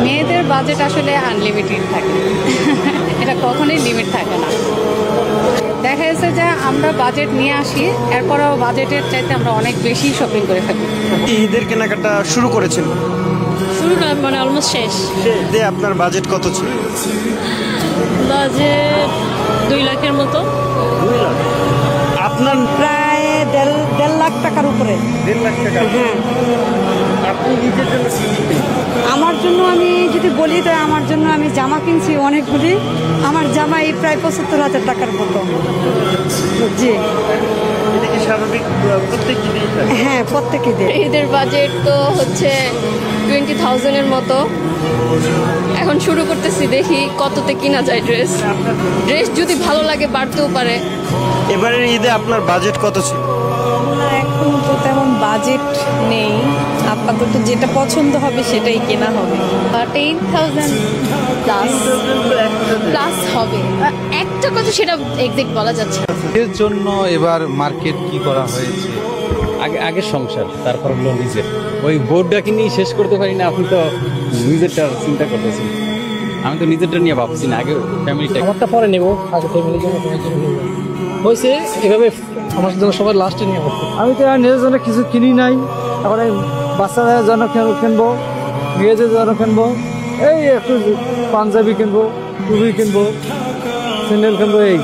মেয়েদের বাজেট আসলে আনলিমিটেড থাকে এটা কখনোই লিমিট থাকে না। দেখা যাচ্ছে যে আমরা বাজেট নিয়ে আসি, এরপরেও বাজেটের চাইতে আমরা অনেক বেশি শপিং করে ফেলি। ঈদের কেনাকাটা শুরু করেছেন, শুরু না মানে অলমোস্ট শেষ। ঈদে আপনার বাজেট কত ছিল? বাজেট 2 লাখের মতো। আপনার প্রায় দেড় লাখ টাকার উপরে। 1.5 লাখ টাকা। হ্যাঁ, আপনি নিজের জন্য কি কিনবেন? আমার জন্য আমি যদি বলি তো আমার জন্য আমি জামা কিনছি অনেকগুলি। আমার জামা এই প্রায় 75,000 টাকার মতো। জি এটা কি স্বাভাবিক প্রত্যেক ঈদেই থাকে? হ্যাঁ, প্রত্যেকে দেয়। ঈদের বাজেট তো হচ্ছে 20,000-এর মতো। এখন শুরু করতেছি, দেখি কততে কিনা যায় ড্রেস। ড্রেস যদি ভালো লাগে বাড়তেও পারে। এবারের ঈদে আপনার বাজেট কত ছিল? না, এখন তো তেমন বাজেট নেই, আপাতত যেটা পছন্দ হবে সেটাই কেনা হবে। 10,000 প্লাস প্লাস হবে। একটা কথা সেটা এক্সাক্ট বলা যাচ্ছে না। এর জন্য এবার মার্কেট কি করা হয়েছে, আগে আগে সংসার, তারপর হলো নিজের। ওই বোর্ডটাকে নিয়ে শেষ করতে পারি না, আপনি তো নিজেরটা চিন্তা করতেছেন। আমি তো নিজেরটা নিয়ে ভাবছি না, আগে ফ্যামিলিটা। আমারটা পরে নেব, আগে ফ্যামিলির জন্য হয়েছে এভাবে আমার জন্য সবাই লাস্টে নিয়ে করতে। আমি তো আর নিজের জন্য কিছু কিনি নাই, এখন এই বাচ্চাদের জন্য কিনবো, মেয়েদের জন্য কিনবো, এই একটু পাঞ্জাবি কিনবো, টুপি কিনবো, স্যান্ডেল কিনবো, এই